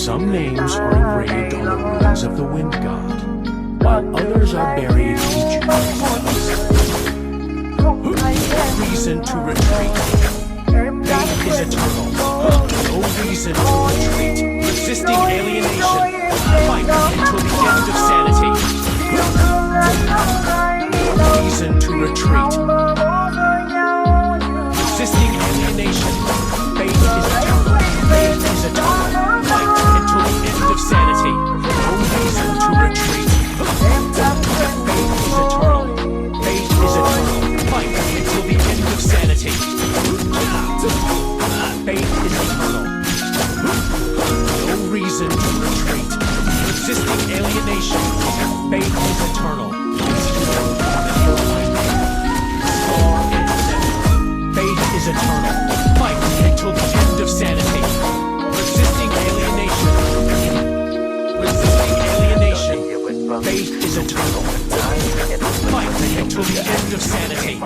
Some names are engraved on the ruins of the wind god, while others are buried in Jupiter's dust. No reason to retreat. Fate is eternal. No reason to retreat. Resisting alienation. Fight until the end of sanity. No reason to retreat. Resisting alienation. Fate is eternal. Fate is eternal. Fight until the end of sanity. No reason to retreat. Fate is eternal. Fate is eternal. Fight until the end of sanity. Fate is eternal. No reason to retreat. Resisting alienation. Fate is eternal. Fate is eternal. Fight until the end of sanity. Resisting alienation. Resisting alienation. Fate is eternal. Fight until the end of sanity. No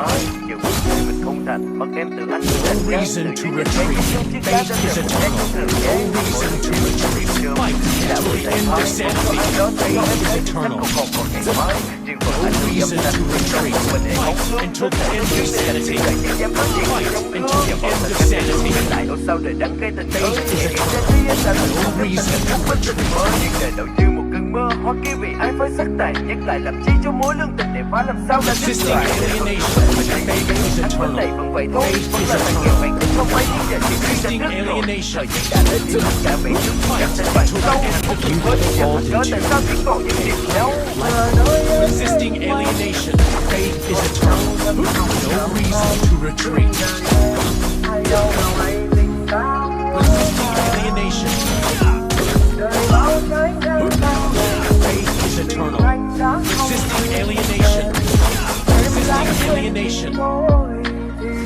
reason to retreat. Fate is eternal. No reason to retreat. Fight until the end of sanity. Fate is eternal. No reason to retreat. Fight until the end of sanity. Fight until the end of sanity. Fate is eternal. No reason to retreat. Hoa kia vì ai phải sắc tàn nhắc lại làm chi cho mối lương tình để phá làm sao đã Resisting alienation. Fate is eternal. Này vẫn vậy thôi, vẫn là thằng nghèo bạn không mấy những giờ chỉ khi Resisting ra nước rồi. alienation. Đã đến thì tất cả vậy trước phải sẽ phải sâu. Không chỉ có những giờ mình có tại sao chỉ còn những niềm đau. Resisting alienation. Fate is eternal. No reason to retreat. Resisting alienation. Fate is eternal. Resisting alienation. Resisting alienation.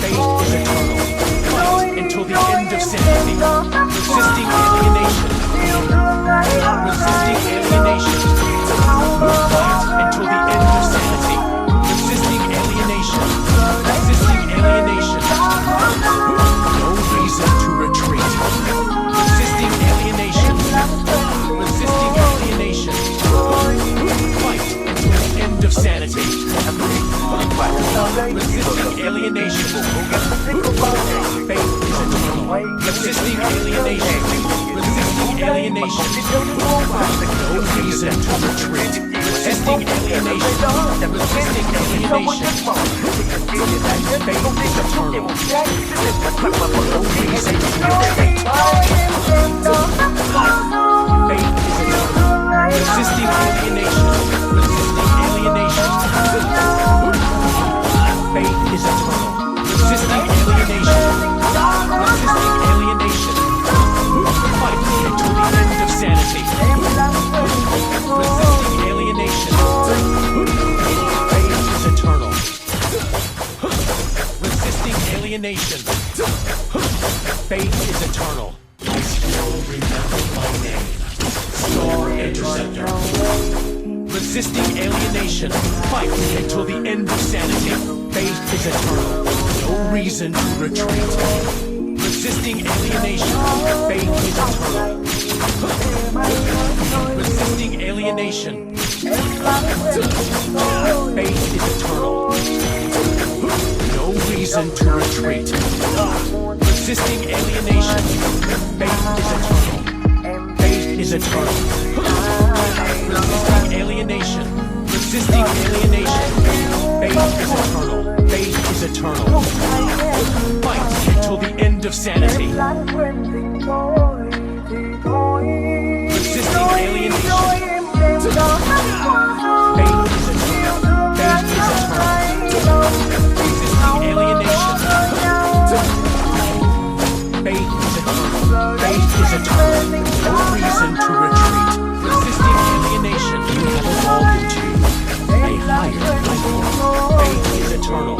Fate is eternal. Fight until the end of sanity. Resisting alienation. Resisting alienation. Fight until the end of sanity. Resisting alienation. Resisting alienation. No reason to retreat. Resisting alienation. Resisting alienation. Fight until the end of sanity. Resisting alienation. Fate is eternal. Resisting alienation. Resisting alienation. No reason to retreat. Resisting alienation. Resisting alienation. Fate is eternal. No reason to retreat. Fate is eternal. Resisting alienation. Resisting alienation. Fate is eternal. Resisting alienation. Resisting alienation. Fight until the end of sanity. Resisting alienation. Fate is eternal. Resisting alienation. Fate is eternal. I still remember my name. Star Interceptor. Resisting alienation. Fight until the end of sanity. Fate is eternal. No reason to retreat. Resisting alienation. Fate is eternal. Resisting alienation. Fate is eternal. No reason to retreat. Resisting alienation. Fate is eternal. Fate is eternal. Resisting alienation. Resisting alienation. Fate is eternal. Fate is eternal. Fight until the end of sanity. Resisting alienation. Fate is eternal. Fate is eternal. Resisting alienation. Fate is eternal. Fate is eternal. No reason to retreat. Resisting alienation. You have evolved into a higher life form. Fate is eternal.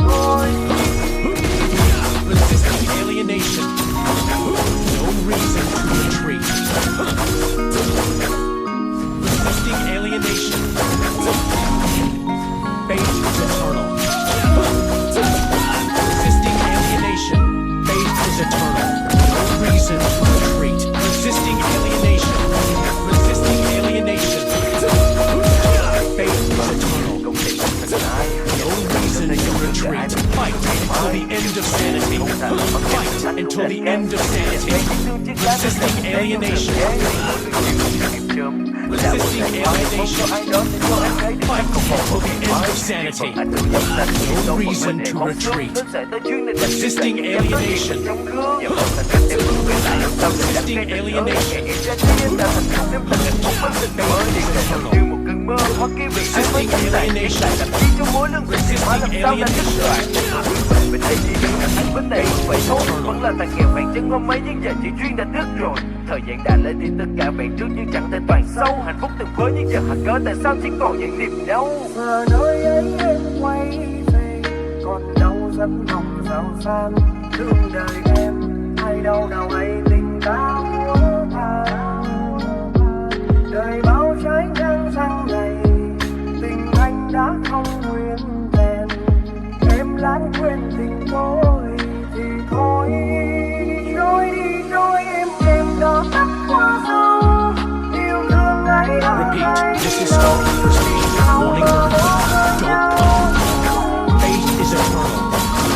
Resisting alienation. No reason to until the end of sanity. Resisting alienation. Resisting alienation. Fight until the end of sanity. No reason to retreat. Resisting alienation. Resisting alienation. Resisting alienation. Resisting alienation. Vấn đề không phải tốt, vẫn là tàn nghèo vàng chân hôm mấy nhưng giờ chỉ duyên đã đứt rồi. Thời gian đã lên thì tất cả vẹn trước nhưng chẳng thể toàn sâu. Hạnh phúc từng với nhưng giờ hạt cớ tại sao chỉ còn những niềm đau. Giờ nơi ấy em quay về, còn đâu giấc mộng giàu sang. Thương đời em, hay đâu nào hay tình tao đời bao trái ngang sang ngày, tình anh đã không nguyên vẹn. Em lãng quên tình tôi thì thôi, trôi đi trôi em đó tắt qua sâu. Yêu thương ấy Repeat, this is Stalker Station. Warning her. Don't come. Faith is eternal.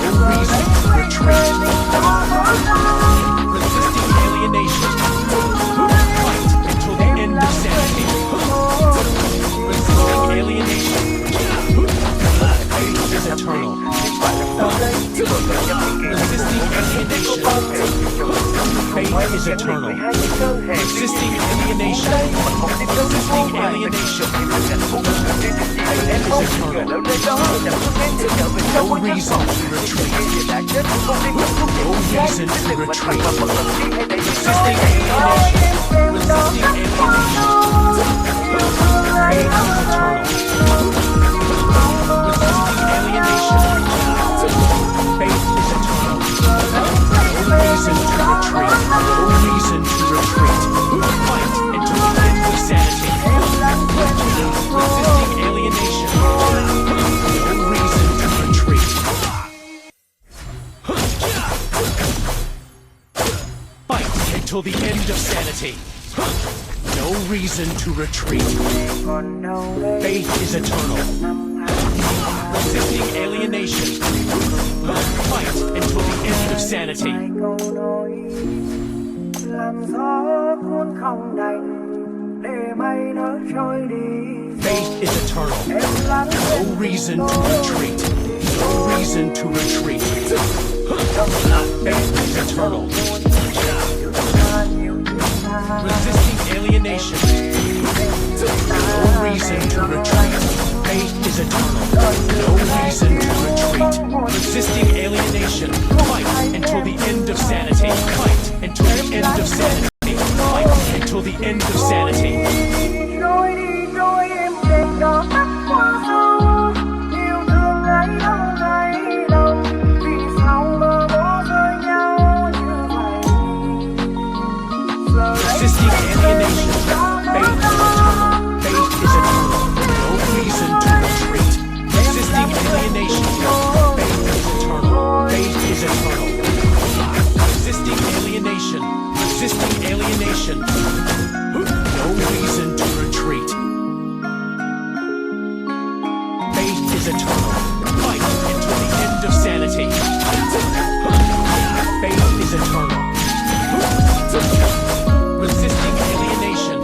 No reason to retreat. Resisting alienation. Fight until the end of sanity. Resisting alienation. Faith is eternal. Resisting alienation. Faith is eternal. Resisting alienation. Resisting alienation. Faith is eternal. No reason to retreat. No reason to retreat. Resisting alienation. Resisting alienation. Faith is eternal. Resisting alienation. Faith is eternal. No reason to retreat. No reason to retreat. Fight until the end of sanity. Resisting alienation. No reason to retreat. Fight until the end of sanity. No reason to retreat. Faith is eternal. Resisting alienation. Fight until the end of sanity. Làm gió cuốn không đành để mây nó trôi đi. Faith is eternal. No reason to retreat. No reason to retreat. Faith is eternal. Resisting alienation. No reason to retreat. Faith is eternal. No reason to retreat. Resisting alienation. Fight until the end of sanity. Fight until the end of sanity. Fight until the end of sanity. Trôi đi trôi em đêm đó tắt qua sâu. Yêu thương ấy đâu hay đâu, vì sao mà bỏ rơi nhau như vậy. Resisting alienation. Faith is eternal. Faith is eternal. No reason to retreat. Resisting alienation. Faith is eternal. Faith is eternal. Resisting alienation. Resisting alienation. No reason to retreat. Faith is eternal. Fight until the end of sanity. Faith is eternal. Resisting alienation.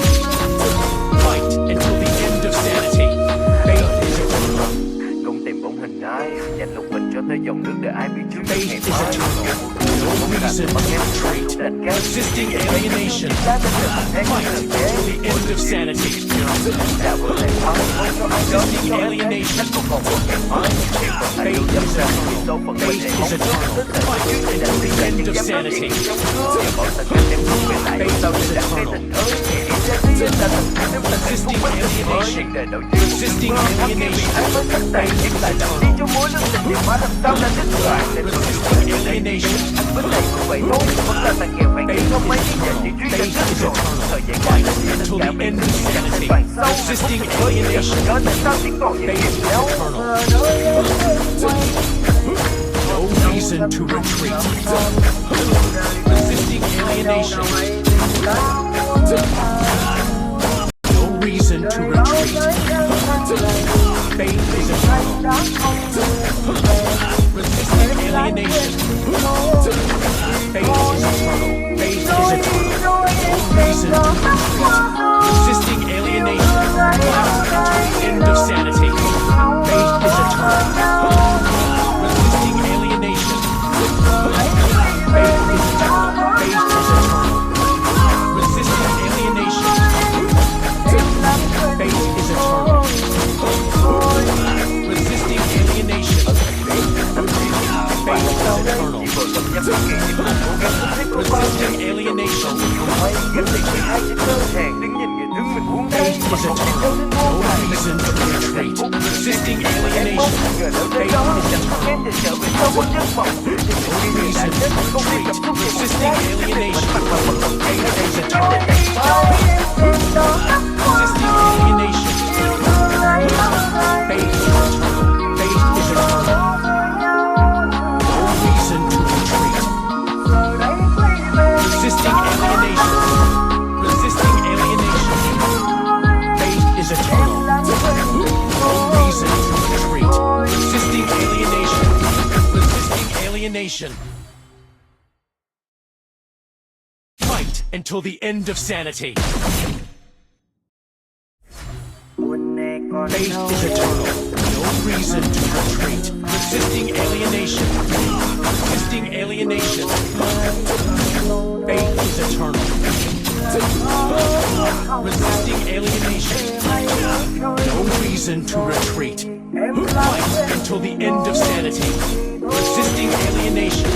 Fight until the end of sanity. Faith is eternal. Không tìm bóng hình ai, dành lục bình cho tới dòng nước để ai biết trước Faith is eternal. No reason to retreat. Resisting alienation. Fight until the end of sanity. Resisting alienation. Faith is eternal. Faith is eternal. Fight until the end of sanity. Faith is eternal. Resisting alienation. Resisting alienation. Faith is eternal. Resisting alienation. Vấn đề không phải tốt, vẫn là tàn nghèo vàng chân hôm mấy nhưng giờ chỉ duyên đã đứt rồi. Thời gian đã lên thì tất cả vẹn trước nhưng chẳng thể toàn sâu. Resisting alienation. Cớ tại sao chỉ còn những niềm đau. No reason to retreat. Resisting alienation. No reason to retreat. Faith is eternal. Resisting alienation. Faith is eternal. Faith is eternal. No reason to retreat. Resisting alienation. End of sanity. Faith is eternal. Resisting alienation. Faith is eternal. Faith is eternal. Resisting alienation. Faith is eternal. Resisting alienation. Faith is eternal. Resisting alienation. Faith is eternal. No reason to retreat. Resisting alienation. Faith is eternal. No reason to retreat. Resisting alienation. Faith is eternal. Resisting alienation. Faith is eternal. Faith is eternal. No reason to retreat. Resisting alienation. Resisting alienation. Faith is eternal. No reason to retreat. Resisting alienation. Resisting alienation. Fight until the end of sanity. Faith is eternal. No reason to retreat. Resisting alienation. Resisting alienation. Faith is eternal. Resisting alienation. No reason to retreat. Fight until the end of sanity. Resisting alienation.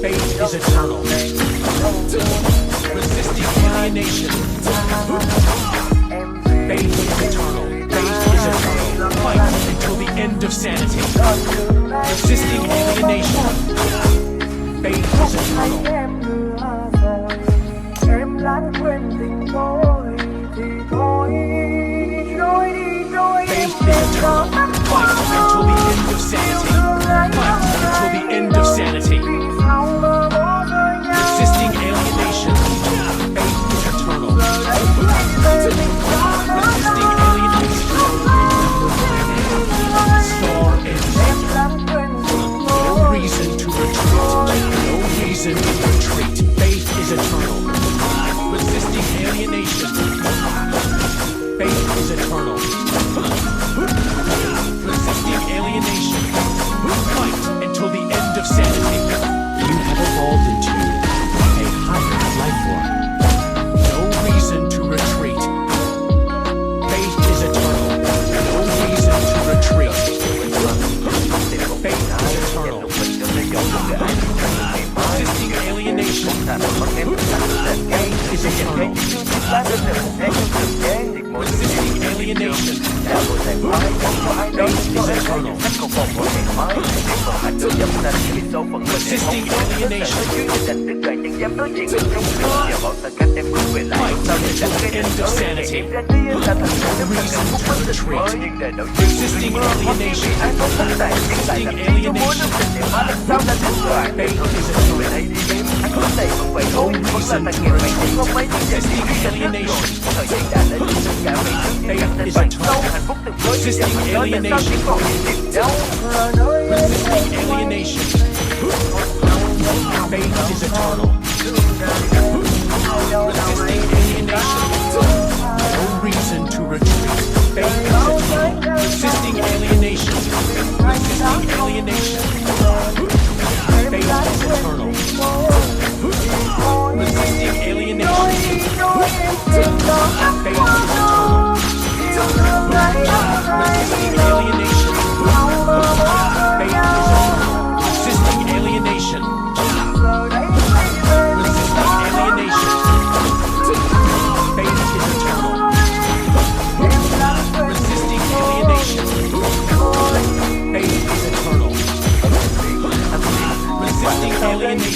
Faith is eternal. Resisting alienation. Faith is eternal. Faith is eternal. Fight until the end of sanity. Resisting alienation. Faith is eternal. Em lãng quên tình tôi thì thôi, trôi đi trôi em Faith is eternal. Fight until the end of sanity. Fight until the end of sanity. Resisting alienation. Faith is eternal. Resisting alienation. Star ending. No reason to retreat. No reason to retreat. Faith is eternal. Resisting alienation. Faith is eternal. Resisting alienation. Fight until the end of sanity. You have evolved into a higher life form. No reason to retreat. Faith is eternal. No reason to retreat. Faith is eternal. Resisting alienation. Faith is eternal. Resisting alienation. Faith is eternal. Resisting alienation. Fight until the end of sanity. No reason to retreat. Resisting alienation. Resisting alienation. Faith is eternal. No reason to retreat. Resisting alienation. Faith is eternal. Resisting alienation. Resisting alienation. Faith is eternal. Resisting alienation. No reason to retreat. Faith is eternal. Resisting alienation. Resisting alienation. Faith is eternal. Resisting alienation. Faith is eternal. Resisting alienation. Faith is eternal. Resisting alienation. Resisting alienation. Faith is eternal. Resisting alienation. Faith is eternal. Resisting alienation.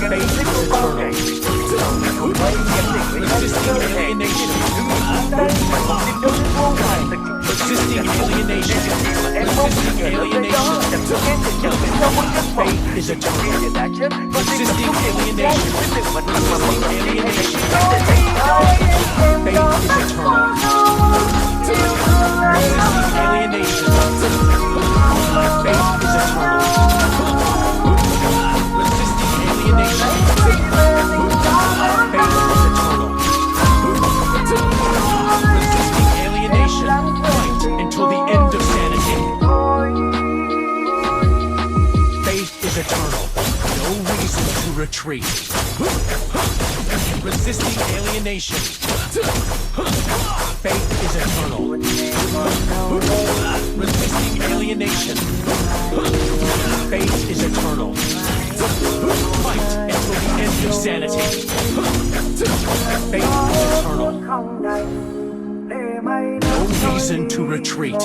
Faith is eternal. Resisting alienation. Resisting alienation. Resisting alienation. Faith is eternal. Resisting alienation. Resisting alienation. Faith is eternal. Resisting alienation. Faith is No reason to retreat. Resisting alienation. Faith is eternal. Resisting alienation. Faith is eternal. Fight until the end of sanity. Faith is eternal. No reason to retreat.